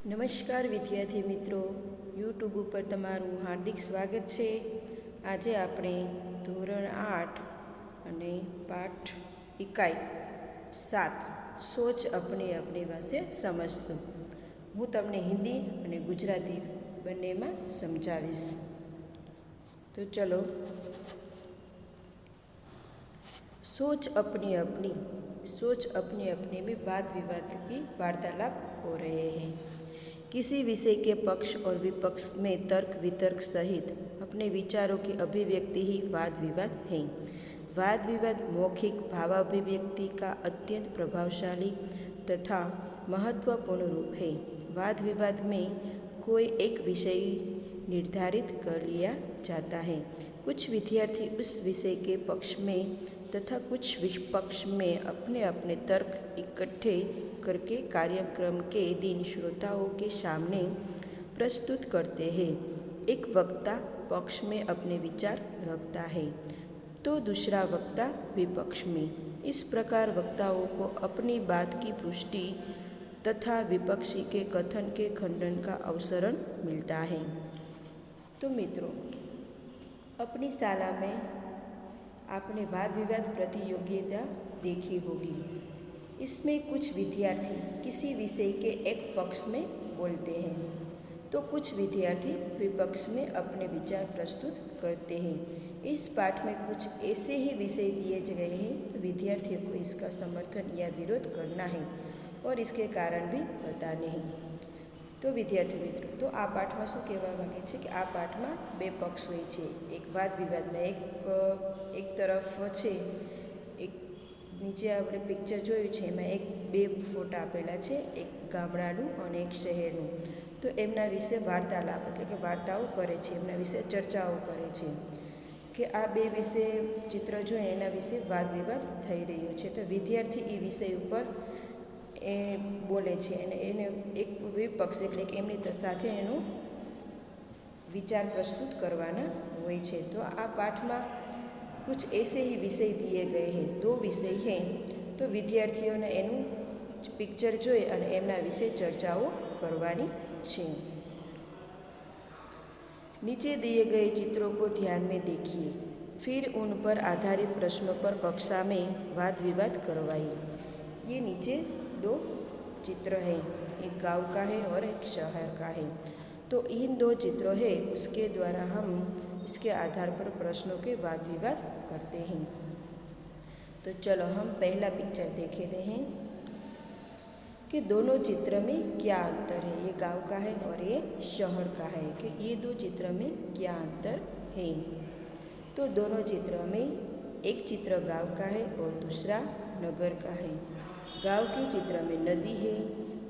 નમસ્કાર વિદ્યાર્થી મિત્રો, યુટ્યુબ ઉપર તમારું હાર્દિક સ્વાગત છે. આજે આપણે ધોરણ 8 અને પાઠ ઇકાઈ 7 સોચ અપને અપને વાસે સમજશું. હું તમને હિન્દી અને ગુજરાતી બંનેમાં સમજાવીશ. તો ચલો, सोच अपनी अपनी में वाद विवाद की वार्तालाप हो रहे हैं. किसी विषय के पक्ष और विपक्ष में तर्क वितर्क सहित अपने विचारों की अभिव्यक्ति ही वाद विवाद है. वाद विवाद मौखिक भावाभिव्यक्ति का अत्यंत प्रभावशाली तथा महत्वपूर्ण रूप है. वाद विवाद में कोई एक विषय निर्धारित कर लिया जाता है. कुछ विद्यार्थी उस विषय के पक्ष में तथा कुछ विपक्ष में अपने अपने तर्क इकट्ठे करके कार्यक्रम के दिन श्रोताओं के सामने प्रस्तुत करते हैं. एक वक्ता पक्ष में अपने विचार रखता है तो दूसरा वक्ता विपक्ष में. इस प्रकार वक्ताओं को अपनी बात की पुष्टि तथा विपक्षी के कथन के खंडन का अवसर मिलता है. तो मित्रों, अपनी शाला में आपने वाद विवाद प्रतियोगिता देखी होगी. इसमें कुछ विद्यार्थी किसी विषय के एक पक्ष में बोलते हैं तो कुछ विद्यार्थी विपक्ष में अपने विचार प्रस्तुत करते हैं. इस पाठ में कुछ ऐसे ही विषय दिए गए हैं तो विद्यार्थियों को इसका समर्थन या विरोध करना है और इसके कारण भी बताने हैं. तो विद्यार्थी मित्रों, तो आ पाठ में शू कहेवा मांगे छे कि आ पाठ में बे पक्ष होय छे. एक वाद विवाद में एक तरफ छे, एक नीचे आपणे पिक्चर जोयुं छे एमां एक बे फोटा आपेला छे, एक गामडानुं अने एक शहेरनुं. तो एमना विषे वार्तालाप एटले के वार्ताओ करे छे, एमना विषे चर्चाओ करे छे कि आ बे विषे चित्र जोईने एना विषे वाद विवाद थई रह्यो छे. तो विद्यार्थी ए विषय उपर ए बोले छे અને એને એક વિપક્ષ એટલે કે એમની સાથે એનો વિચાર પ્રસ્તુત કરવાના હોય છે. તો આ પાઠમાં कुछ ऐसे ही विषय दिए गए हैं. 2 विषय हैं तो विद्यार्थियों एनु पिक्चर जोई अने एमना विषे चर्चाओ करवानी छे. नीचे दिए गए चित्रों को ध्यान में देखिए, फिर उन पर आधारित प्रश्नों पर कक्षा में वाद विवाद करवाइए. ये नीचे 2 चित्र हैं, एक गांव का है और एक शहर का है. तो इन 2 चित्रों हैं, उसके द्वारा हम इसके आधार पर प्रश्नों के वाद विवाद करते हैं. तो चलो हम पहला पिक्चर देखते हैं कि दोनों चित्र में क्या अंतर है. ये गांव का है और ये शहर का है, कि ये 2 चित्र में क्या अंतर है. तो दोनों चित्रों में एक चित्र गांव का है और दूसरा नगर का है. गांव के चित्र में नदी है,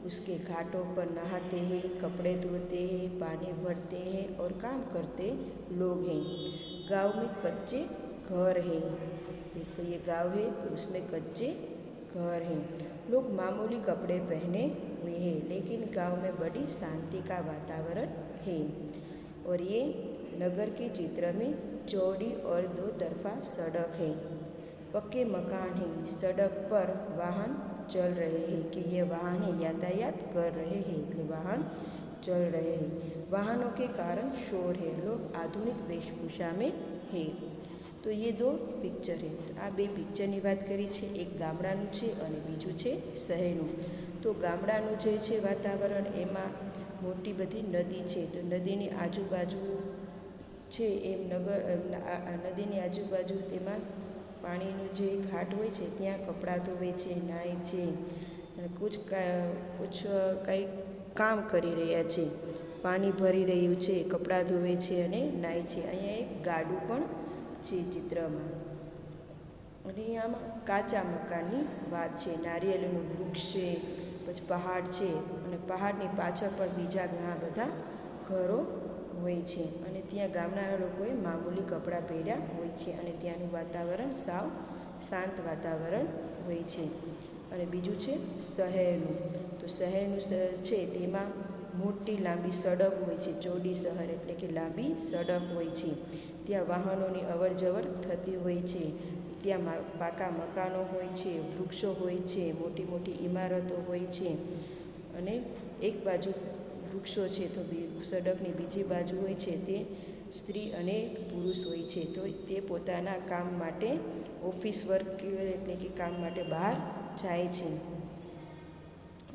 उसके घाटों पर नहाते हैं, कपड़े धोते हैं, पानी भरते हैं और काम करते लोग हैं. गांव में कच्चे घर हैं. देखो ये गांव है तो उसमें कच्चे घर हैं. लोग मामूली कपड़े पहने हुए हैं, लेकिन गांव में बड़ी शांति का वातावरण है. और ये नगर के चित्र में चौड़ी और 2 तरफा सड़क है, पक्के मकान हैं, सड़क पर वाहन चल रहे हैं, कि ये वाहन यातायात कर रहे हैं, इसलिए वाहन चल रहे हैं. वाहनों के कारण शोर है, लोग आधुनिक वेशभूषा में है. तो ये 2 पिक्चर है. आ 2 पिक्चरनी बात करी छे, एक गामडानुं छे अने बीजुं छे शहेरनुं. तो गामडानुं जे छे वातावरण एमां मोटी बधी नदी छे. तो नदीनी आजूबाजू छे एम नदीनी आजूबाजू तेमां पाणीनुं जे घाट होय छे त्यां कपड़ा धोवे छे, नाहे छे, कुछ કંઈ કામ કરી રહ્યા છે, પાણી ભરી રહ્યું છે, કપડાં ધોવે છે અને નાહે છે. અહીંયા એક ગાડું પણ છે ચિત્રમાં. અને આમાં કાચા મકાનની વાત છે, નારિયેળનું વૃક્ષ છે, પછી પહાડ છે અને પહાડની પાછળ પણ બીજા ઘણા બધા ઘરો હોય છે. અને ત્યાં ગામના લોકોએ મામૂલી કપડાં પહેર્યા હોય છે અને ત્યાંનું વાતાવરણ સાવ શાંત વાતાવરણ હોય છે. અને બીજું છે શહેરનું. તો શહેરનું છે તેમાં મોટી લાંબી સડક હોય છે, ચોડી શહેર એટલે કે લાંબી સડક હોય છે. ત્યાં વાહનોની અવર જવર થતી હોય છે. ત્યાં પાકા મકાનો હોય છે, વૃક્ષો હોય છે, મોટી મોટી ઇમારતો હોય છે અને એક બાજુ વૃક્ષો છે, તો સડકની બીજી બાજુ હોય છે તે સ્ત્રી અને પુરુષ હોય છે. તો તે પોતાના કામ માટે ઓફિસ વર્ક એટલે કે કામ માટે બહાર જાય છે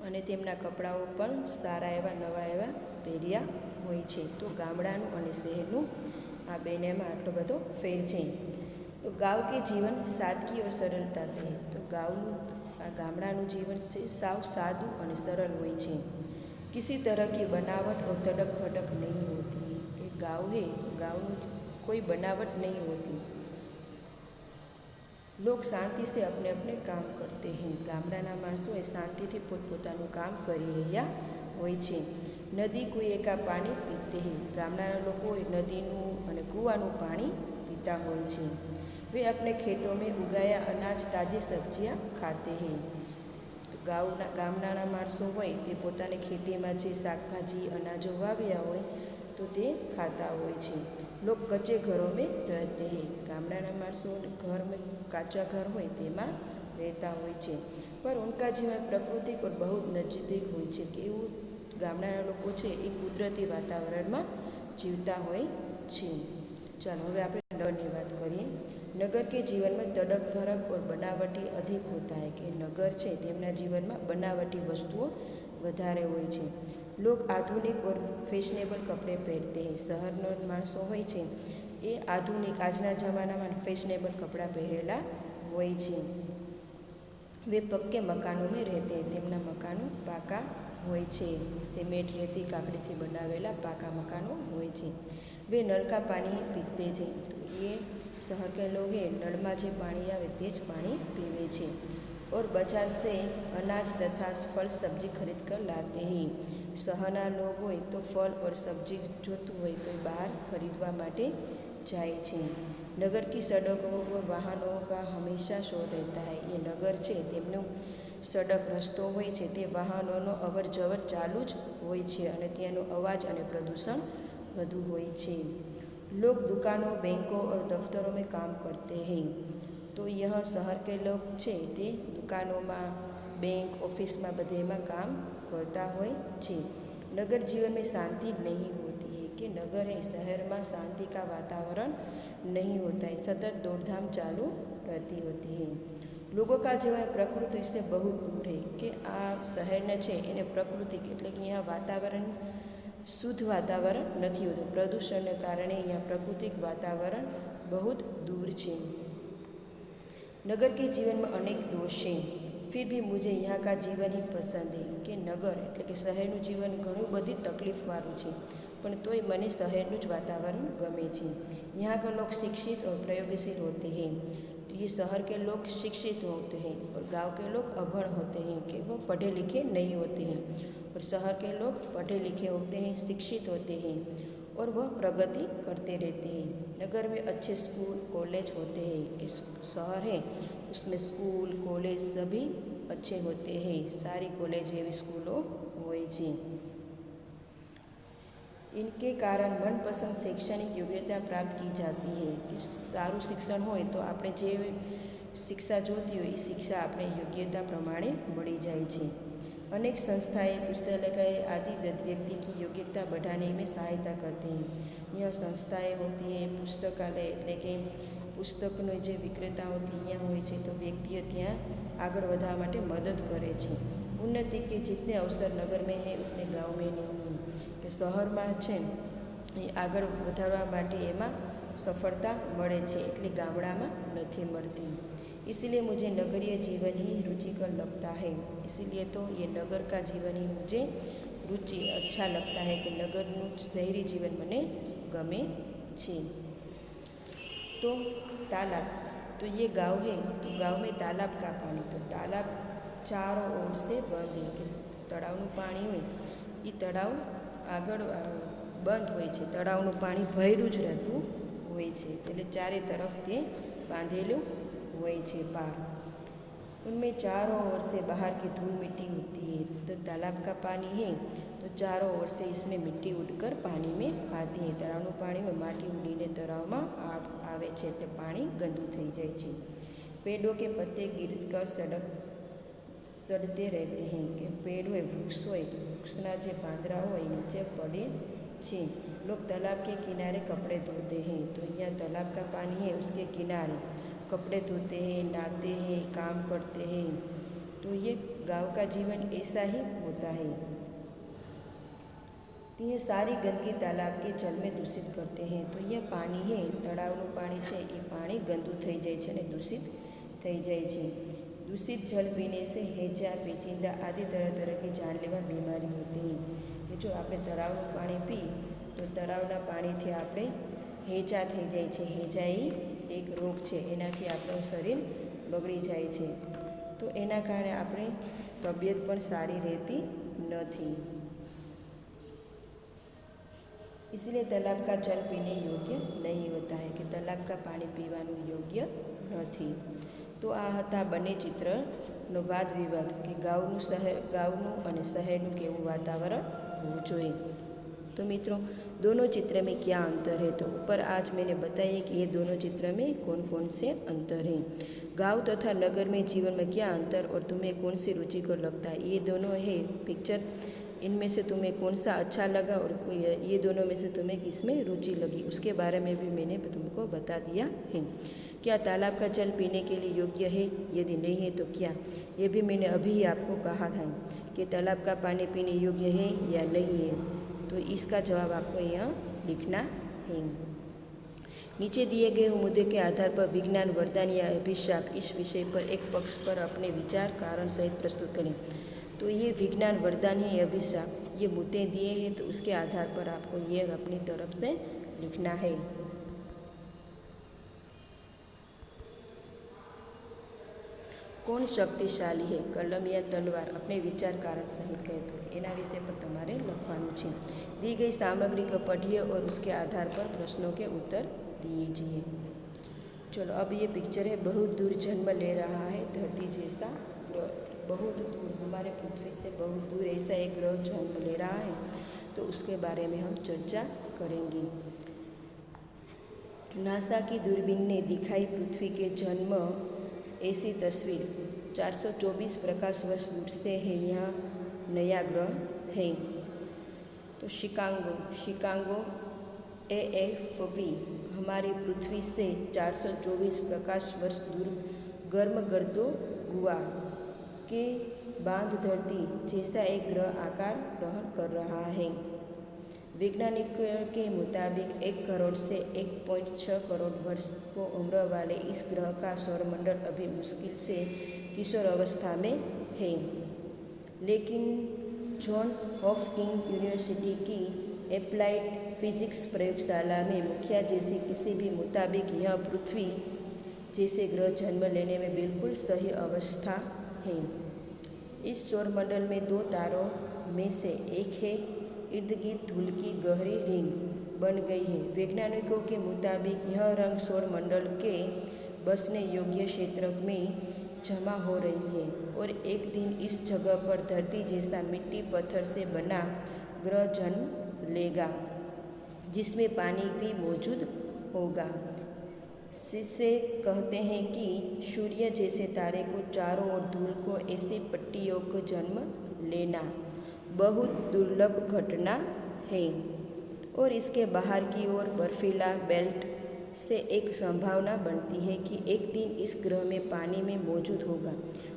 અને તેમના કપડાઓ પણ સારા એવા નવા એવા પહેર્યા હોય છે. તો ગામડાનું અને શહેરનું આ બંનેમાં આટલો બધો ફેર છે. તો ગાँव के जीवन सादगी और सरलता से, तो ગામડાનું જીવન છે સાવ સાદું અને સરળ હોય છે. किसी तरह की बनावट और तड़क भड़क नहीं होती है. कि गाँव है, गाँवનું कोई बनावट नहीं होती. लोग शांति से अपने अपने काम करते हैं. ગામડાના માણસો એ શાંતિથી પોતપોતાનું કામ કરી રહ્યા હોય છે. નદી કુએ કા પાણી પીતે હૈ. ગામડાના લોકો નદીનું અને કૂવાનું પાણી પીતા હોય છે. वे अपने खेतों में उगाया अनाज ताज़ी सब्जियां खाते हैं. ગામડાના માણસો હોય તે પોતાની ખેતીમાં જે શાકભાજી અનાજો વાવ્યા હોય તો તે ખાતા હોય છે. લોગ કચ્ચે ઘરો મેં રહેતે હૈ. ગામડાના માણસો ઘર મેં કાચા ઘર હોય તેમાં રહેતા હોય છે. પર ઉનકા જીવન પ્રાકૃતિક और बहुत નજદીક હોય છે. કે એવું ગામડાના લોકો છે એ કુદરતી વાતાવરણમાં જીવતા હોય છે. ચાલો હવે આપણે નગરની વાત કરીએ. નગર કે જીવનમાં તડક ભડક और બનાવટી અધિક હોતા है. કે નગર છે તેમના જીવનમાં બનાવટી વસ્તુઓ વધારે હોય છે. લોગ આધુનિક और ફેશનેબલ કપડે પહેરતે हैं. શહેરના માણસો હોય છે એ આધુનિક આજના જમાનામાં ફેશનેબલ કપડાં પહેરેલા હોય છે. વે પક્કે મકાનો મેં રહેતે हैं. તેમના મકાનો પાકા હોય છે. સિમેન્ટ રેતી કાકડીથી બનાવેલા પાકા મકાનો હોય છે. वे नल का पानी पीते हैं. तो ये शहर के लोग हैं नળમાં જે પાણી આવે તે જ પાણી પીવે છે. और बाजार से अनाज तथा फल सब्जी खरीद कर लाते हैं. શહેરના લોગ હોય તો ફળ और સબ્જી જોતું હોય તો બહાર ખરીદવા માટે જાય છે. નગર की सड़कों और वाहनों का हमेशा शोर रहता है. એ નગર છે તેમનું સડક રસ્તો હોય છે તે વાહનોનો અવર જવર ચાલુ જ હોય છે અને ત્યાંનો અવાજ અને પ્રદૂષણ વધુ હોય છે. लोग दुकानों बैंकों और दफ्तरों में काम करते हैं. તો यह શહેર કે લોગ છે તે દુકાનોમાં બેંક ઓફિસમાં બધેમાં કામ કરતા હોય છે. नगर जीवन में शांति नहीं होती है. कि नगर है शहરમાં शांति का वातावरण नहीं होता है. सतत दौड़धाम चालू रहती होती है. लोगों का जीवन प्रकृति से बहुत दूर है. કે આ શહેરને છે એને પ્રકૃતિ એટલે કે અહીંયા વાતાવરણ શુદ્ધ વાતાવરણ નથી હોતું. પ્રદૂષણને કારણે અહીંયા પ્રાકૃતિક વાતાવરણ બહુ दूर છે. नगर के जीवन में अनेक दोष है. फिर भी मुझे यहाँ का जीवन ही पसंद है. કે નગર એટલે કે શહેરનું જીવન ઘણું બધી તકલીફવાળું છે પણ તોય મને શહેરનું જ વાતાવરણ ગમે છે. यहाँ का लोग शिक्षित और प्रयोगशील होते हैं. तो ये शहर के लोग शिक्षित होते हैं और गांव के लोग अभण होते हैं कि वो पढ़े लिखे नहीं होते हैं. और शहर के लोग पढ़े लिखे होते हैं, शिक्षित होते हैं और वह प्रगति करते रहते हैं. नगर में अच्छे स्कूल कॉलेज होते हैं. इस शहर है उसमें स्कूल कॉलेज सभी अच्छे होते हैं. सारी कॉलेज एवं स्कूलों હોય છે. इनके कारण मनपसंद शैक्षणिक योग्यता प्राप्त की जाती है. कि સારું શિક્ષણ હોય તો આપણે જે શિક્ષા જોતી હોય એ શિક્ષા આપણે યોગ્યતા પ્રમાણે મળી જાય છે. अनेक संस्थाएं पुस्तकालय आदि व्यक्ति की योग्यता बढ़ाने में सहायता करते हैं. यह संस्थाएं होती है पुस्तकालय એટલે કે પુસ્તકનો જે વિક્રેતા હોતી અહીંયા હોય છે તો વ્યક્તિઓ ત્યાં આગળ વધવા માટે મદદ કરે છે. ઉન્નતિ કે जितने अवसर नगर में है उतने गाँव में नहीं. કે શહેરમાં છે એ આગળ વધારવા માટે એમાં સફળતા મળે છે એટલે ગામડામાં નથી મળતી. इसलिए मुझे नगरीय जीवन ही रुचिकर लगता है. इसीलिए तो ये नगर का जीवन ही मुझे रुचि अच्छा लगता है कि नगरનું શહેરી જીવન મને ગમે છે. तो तालाब, तो ये गांव है तो गांव में तालाब का पानी, तो तालाब चारों ओर से बंद है. कि તળાવનું પાણી હોય એ તળાવ આગળ બંધ હોય છે. તળાવનું પાણી ભરેલું જ રહેતું હોય છે એટલે ચારે તરફ તે બાંધેલું હોય છે पार. उनमें चारों ओर से बाहर की धूल मिट्टी उड़ती है. तो तालाब का पानी है तो चारों ओर से इसमें मिट्टी उड़कर पानी में आती है. तળાવનું પાણી હોય માટી ઉડીને તળાવમાં આવે છે એટલે પાણી ગંદુ થઈ જાય છે. पेड़ों के पत्ते गिरकर સડते રહેते हैं કે पेड़ હોય વૃક્ષ હોય તો વૃક્ષના જે પાંદડા હોય નીચે પડે છે। लोग तालाब के किनारे कपड़े धोते हैं तो यहाँ तालाब का पानी है उसके किनारे कपड़े धोते हैं, नहाते हैं, काम करते हैं। तो ये गांव का जीवन ऐसा ही होता है। तो ये सारी गंदगी तालाब के जल में दूषित करते हैं। तो यह पानी है तળાવનું પાણી છે એ પાણી ગંદુ થઈ જાય છે અને દૂષિત થઈ જાય છે। दूषित जल पीने से हैजा, पेचिंदा आदि तरह तरह की जानलेवा बीमारी होती है। कि जो આપણે તળાવનું પાણી પી તો તળાવના પાણીથી આપણે હેજા થઈ જાય છે। હેજા એ એક રોગ છે, એનાથી આપણું શરીર બગડી જાય છે। તો એના કારણે આપણે તબિયત પણ સારી રહેતી નથી। इसलिए तालाब का जल पीने योग्य नहीं होता है कि तालाब का पानी पीवाનું योग्य નથી। तो આ હતા બંને ચિત્રનો વાદ વિવાદ કે ગાંવનું અને શહેરનું કેવું વાતાવરણ होવું જોઈએ। तो मित्रों दोनों चित्र में क्या अंतर है? तो ऊपर आज मैंने बताया कि ये दोनों चित्र में कौन कौन से अंतर हैं। गांव तथा नगर में जीवन में क्या अंतर और तुम्हें कौन सी रुचिकर लगता है, ये दोनों है पिक्चर। इनमें से तुम्हें कौन सा अच्छा लगा और ये दोनों में से तुम्हें किस में रुचि लगी, उसके बारे में भी मैंने तुमको बता दिया है। क्या तालाब का जल पीने के लिए योग्य है? यदि नहीं है तो क्या? ये भी मैंने अभी ही आपको कहा था कि तालाब का पानी पीने योग्य है या नहीं है। तो इसका जवाब आपको यहाँ लिखना है। नीचे दिए गए मुद्दे के आधार पर विज्ञान वरदान या अभिशाप इस विषय पर एक पक्ष पर अपने विचार कारण सहित प्रस्तुत करें। तो ये विज्ञान वरदान है या अभिशाप, ये मुद्दे दिए हैं तो उसके आधार पर आपको ये अपनी तरफ से लिखना है। कौन शक्तिशाली है, कलम या तलवार? अपने विचार कारण सहित कहे तो एना विषय पर तमारे लखवानुं छे। दी गई सामग्री को पढ़िए और उसके आधार पर प्रश्नों के उत्तर दीजिए। चलो अब ये पिक्चर है, बहुत दूर जन्म ले रहा है धरती जैसा ग्रह। बहुत दूर, हमारे पृथ्वी से बहुत दूर ऐसा एक ग्रह जन्म ले रहा है, तो उसके बारे में हम चर्चा करेंगे। नासा की दूरबीन ने दिखाई पृथ्वी के जन्म ऐसी तस्वीर। 424 प्रकाश वर्ष दूर से है यह नया ग्रह है। तो शिकागो AFB हमारी पृथ्वी से 424 प्रकाश वर्ष दूर गर्म गर्दो गुआ के बांध धरती जैसा एक ग्रह आकार ग्रहण कर रहा है। वैज्ञानिकों के मुताबिक 1 करोड़ से 1.6 करोड़ वर्ष को उम्र वाले इस ग्रह का सौरमंडल अभी मुश्किल से किशोर अवस्था में है। लेकिन जॉन हॉपकिंस यूनिवर्सिटी की एप्लाइड फिजिक्स प्रयोगशाला में मुखिया जैसे किसी भी मुताबिक यह पृथ्वी जैसे ग्रह जन्म लेने में बिल्कुल सही अवस्था है। इस सौरमंडल में 2 तारों में से एक है इर्द गिर्द धूल की गहरी रिंग बन गई है। वैज्ञानिकों के मुताबिक यह रंग सौरमंडल के बसने योग्य क्षेत्र में जमा हो रही है और एक दिन इस जगह पर धरती जैसा मिट्टी पत्थर से बना ग्रह जन्म लेगा जिसमें पानी भी मौजूद होगा। से कहते हैं कि सूर्य जैसे तारे को चारों ओर धूल को ऐसी पट्टियों को जन्म लेना बहुत दुर्लभ घटना है और इसके बाहर की ओर बर्फीला बेल्ट से एक संभावना बनती है कि एक दिन इस ग्रह में पानी में मौजूद होगा।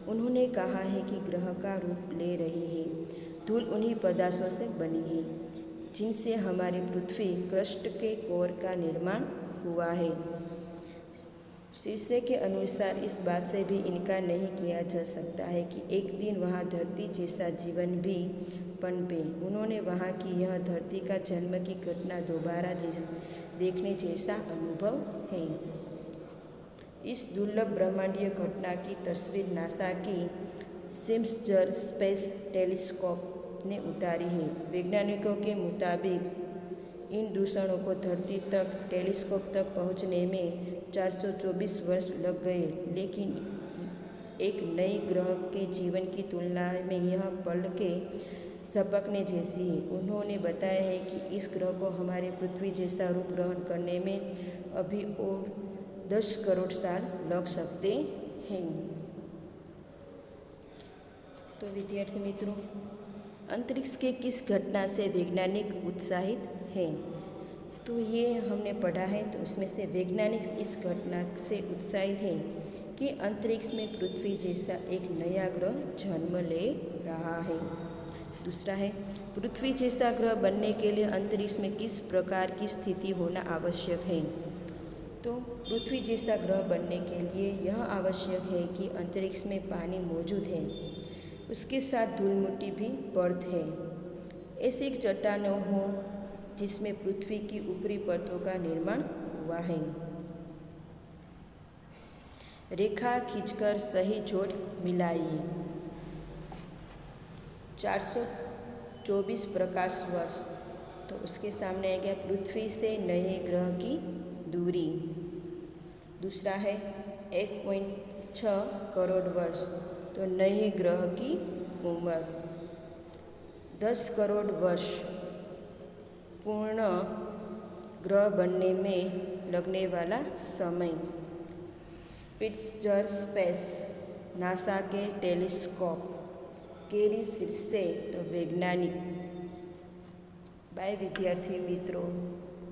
उन्होंने कहा है कि ग्रह का रूप ले रही है। धूल उन्हीं पदार्थों से बनी है जिनसे हमारी पृथ्वी क्रस्ट के कोर का निर्माण हुआ है। शीर्षक के अनुसार इस बात से भी इनकार नहीं किया जा सकता है कि एक दिन वहाँ धरती जैसा जीवन भी पनपे। उन्होंने वहाँ की यह धरती का जन्म की घटना दोबारा देखने जैसा अनुभव है। इस दुर्लभ ब्रह्मांडीय घटना की तस्वीर नासा की सिम्सजर स्पेस टेलीस्कोप ने उतारी है। वैज्ञानिकों के मुताबिक इन दूषणों को धरती तक टेलीस्कोप तक पहुंचने में 424 वर्ष लग गए, लेकिन एक नए ग्रह के जीवन की तुलना में यह पल के झपकने जैसी है। उन्होंने बताया है कि इस ग्रह को हमारी पृथ्वी जैसा रूप ग्रहण करने में अभी और 10 करोड़ साल लग सकते हैं। तो विद्यार्थी मित्रों, अंतरिक्ष के किस घटना से वैज्ञानिक उत्साहित हैं? तो ये हमने पढ़ा है। तो उसमें से वैज्ञानिक इस घटना से उत्साहित हैं कि अंतरिक्ष में पृथ्वी जैसा एक नया ग्रह जन्म ले रहा है। दूसरा है, पृथ्वी जैसा ग्रह बनने के लिए अंतरिक्ष में किस प्रकार की स्थिति होना आवश्यक है? तो पृथ्वी जैसा ग्रह बनने के लिए यह आवश्यक है कि अंतरिक्ष में पानी मौजूद है, उसके साथ धूल मिट्टी भी परत है, ऐसी एक चट्टानें हो जिसमें पृथ्वी की ऊपरी परतों का निर्माण हुआ है। रेखा खींचकर सही जोड़ मिलाइए। 424 प्रकाश वर्ष, तो उसके सामने आ गया पृथ्वी से नए ग्रह की दूरी। दूसरा है 1.6 करोड़ वर्ष, तो नए ग्रह की उम्र। 10 करोड़ वर्ष पूर्ण ग्रह बनने में लगने वाला समय। स्पिट्जर स्पेस, नासा के टेलीस्कोप, केरी शीर्षे, तो वैज्ञानिक। बाय विद्यार्थी मित्रों।